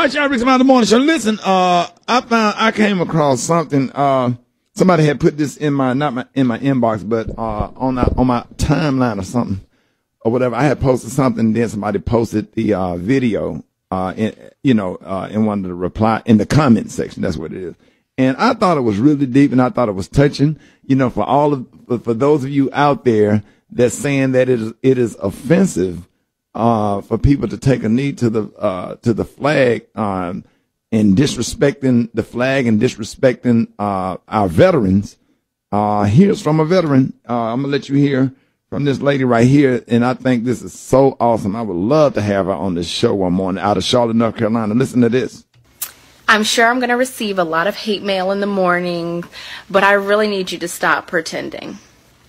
right, y'all, Rick, about the morning show. Listen, I came across something. Somebody had put this in my, not in my inbox, but on my timeline or something or whatever. I had posted something, then somebody posted the video in one of the reply in the comment section. That's what it is. And I thought it was really deep, and I thought it was touching. For those of you out there that's saying that it is offensive for people to take a knee to the flag and disrespecting the flag and disrespecting our veterans. Here's from a veteran. I'm gonna let you hear from this lady right here, and I think this is so awesome. I would love to have her on this show one morning out of Charlotte, North Carolina. Listen to this. I'm sure I'm going to receive a lot of hate mail in the morning, but I really need you to stop pretending.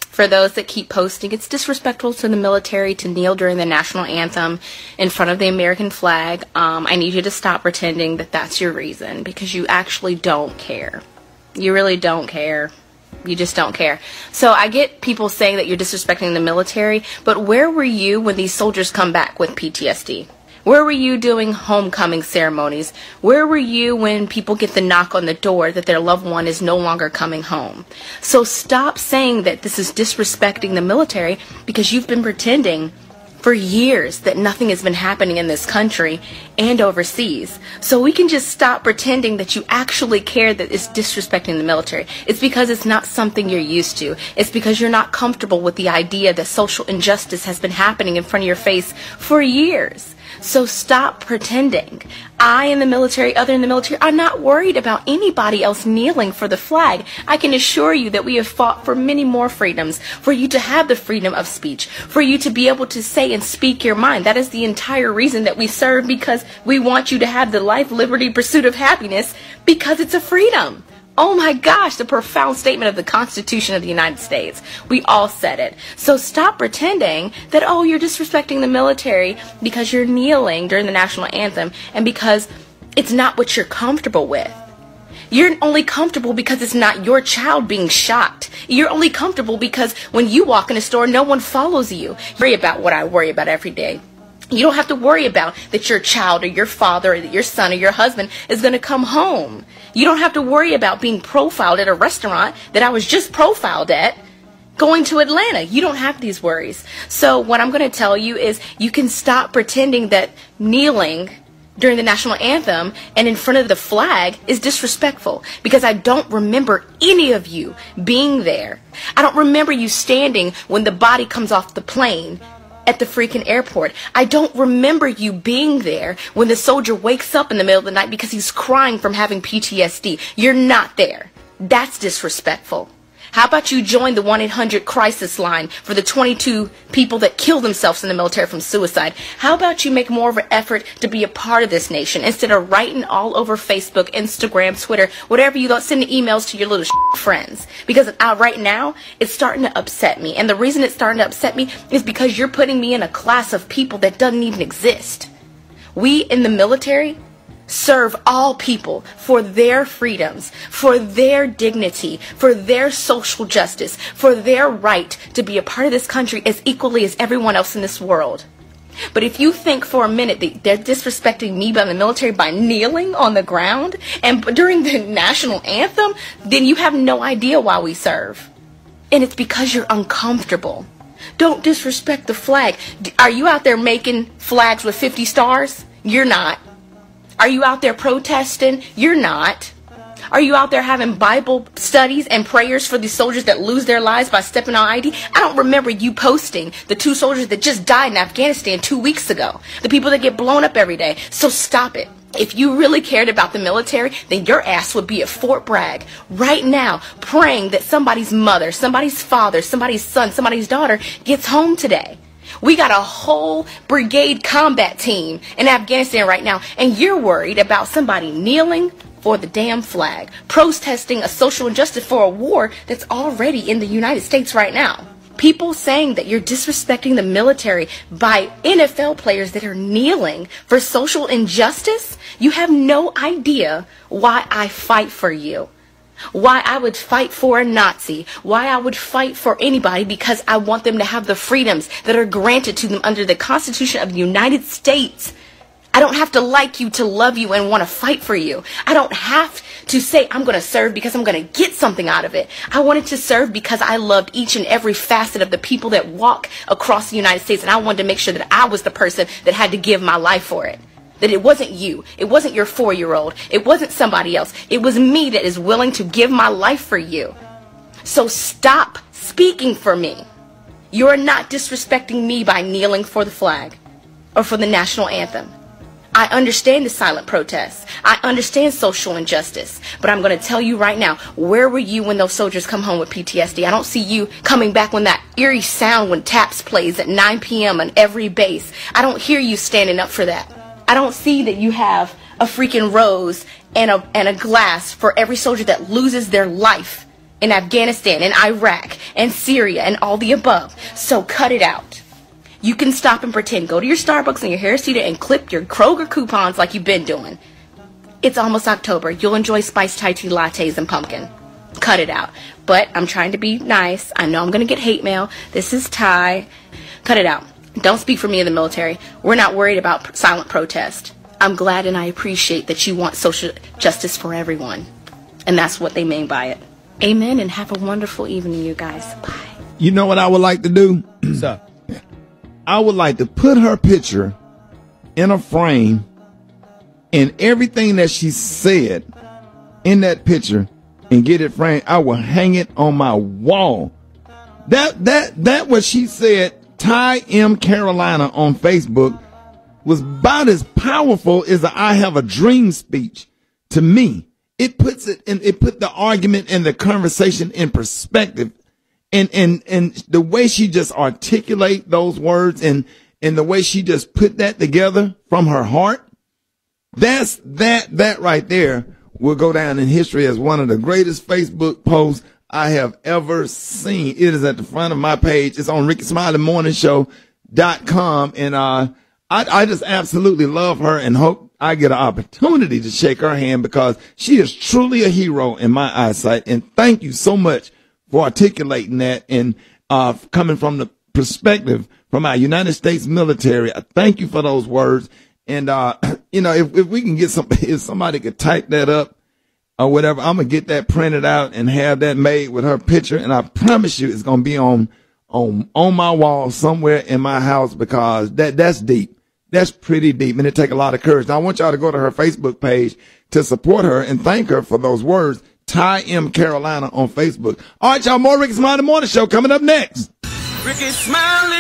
For those that keep posting, it's disrespectful to the military to kneel during the national anthem in front of the American flag. I need you to stop pretending that that's your reason, because you actually don't care. You really don't care. You just don't care. So I get people saying that you're disrespecting the military, but where were you when these soldiers come back with PTSD? Where were you doing homecoming ceremonies? Where were you when people get the knock on the door that their loved one is no longer coming home? So stop saying that this is disrespecting the military, because you've been pretending for years that nothing has been happening in this country and overseas. So we can just stop pretending that you actually care that it's disrespecting the military. It's because it's not something you're used to. It's because you're not comfortable with the idea that social injustice has been happening in front of your face for years. So stop pretending. I in the military, other in the military, are not worried about anybody else kneeling for the flag. I can assure you that we have fought for many more freedoms, for you to have the freedom of speech, for you to be able to say and speak your mind. That is the entire reason that we serve, because we want you to have the life, liberty, pursuit of happiness, because it's a freedom. Oh my gosh, the profound statement of the Constitution of the United States. We all said it. So stop pretending that, oh, you're disrespecting the military because you're kneeling during the national anthem and because it's not what you're comfortable with. You're only comfortable because it's not your child being shot. You're only comfortable because when you walk in a store, no one follows you. Worry about what I worry about every day. You don't have to worry about that your child or your father or that your son or your husband is going to come home. You don't have to worry about being profiled at a restaurant that I was just profiled at going to Atlanta. You don't have these worries. So what I'm going to tell you is you can stop pretending that kneeling during the national anthem and in front of the flag is disrespectful, because I don't remember any of you being there. I don't remember you standing when the body comes off the plane at the freaking airport. I don't remember you being there when the soldier wakes up in the middle of the night because he's crying from having PTSD. You're not there. That's disrespectful. How about you join the 1-800-crisis line for the 22 people that kill themselves in the military from suicide? How about you make more of an effort to be a part of this nation instead of writing all over Facebook, Instagram, Twitter, whatever you don't, send emails to your little friends? Because right now, it's starting to upset me. And the reason it's starting to upset me is because you're putting me in a class of people that doesn't even exist. We in the military serve all people for their freedoms, for their dignity, for their social justice, for their right to be a part of this country as equally as everyone else in this world. But if you think for a minute that they're disrespecting me by the military by kneeling on the ground and during the national anthem, then you have no idea why we serve. And it's because you're uncomfortable. Don't disrespect the flag. Are you out there making flags with 50 stars? You're not. Are you out there protesting? You're not. Are you out there having Bible studies and prayers for the soldiers that lose their lives by stepping on ID? I don't remember you posting the 2 soldiers that just died in Afghanistan 2 weeks ago. The people that get blown up every day. So stop it. If you really cared about the military, then your ass would be at Fort Bragg right now praying that somebody's mother, somebody's father, somebody's son, somebody's daughter gets home today. We got a whole brigade combat team in Afghanistan right now, and you're worried about somebody kneeling for the damn flag, protesting a social injustice for a war that's already in the United States right now. People saying that you're disrespecting the military by NFL players that are kneeling for social injustice, you have no idea why I fight for you. Why I would fight for a Nazi, why I would fight for anybody, because I want them to have the freedoms that are granted to them under the Constitution of the United States. I don't have to like you to love you and want to fight for you. I don't have to say I'm going to serve because I'm going to get something out of it. I wanted to serve because I loved each and every facet of the people that walk across the United States, and I wanted to make sure that I was the person that had to give my life for it. That it wasn't you. It wasn't your 4-year-old. It wasn't somebody else. It was me that is willing to give my life for you. So stop speaking for me. You're not disrespecting me by kneeling for the flag or for the national anthem. I understand the silent protests. I understand social injustice. But I'm going to tell you right now, where were you when those soldiers come home with PTSD? I don't see you coming back when that eerie sound when TAPS plays at 9 p.m. on every base. I don't hear you standing up for that. I don't see that you have a freaking rose and a glass for every soldier that loses their life in Afghanistan and Iraq and Syria and all the above. So cut it out. You can stop and pretend. Go to your Starbucks and your Harris-Teeter and clip your Kroger coupons like you've been doing. It's almost October. You'll enjoy spiced Thai tea lattes and pumpkin. Cut it out. But I'm trying to be nice. I know I'm going to get hate mail. This is Thai. Cut it out. Don't speak for me in the military. We're not worried about silent protest. I'm glad and I appreciate that you want social justice for everyone. And that's what they mean by it. Amen, and have a wonderful evening, you guys. Bye. You know what I would like to do? What's up? I would like to put her picture in a frame and everything that she said in that picture and get it framed. I will hang it on my wall. That what she said, Ty M. Carolina on Facebook, was about as powerful as the I Have a Dream speech to me. It puts it in, it put the argument and the conversation in perspective. And the way she just articulate those words and the way she just put that together from her heart, that right there will go down in history as one of the greatest Facebook posts I have ever seen. It is at the front of my page. It's on RickySmileyMorningShow.com. And, I just absolutely love her and hope I get an opportunity to shake her hand because she is truly a hero in my eyesight. And thank you so much for articulating that and coming from the perspective from our United States military. I thank you for those words. And, if we can get if somebody could type that up or whatever, I'm going to get that printed out and have that made with her picture. And I promise you it's going to be on my wall somewhere in my house because that's deep. That's pretty deep, and it take a lot of courage. Now, I want y'all to go to her Facebook page to support her and thank her for those words. Ty M. Carolina on Facebook. All right, y'all, more Ricky Smiley Morning Show coming up next. Ricky Smiley.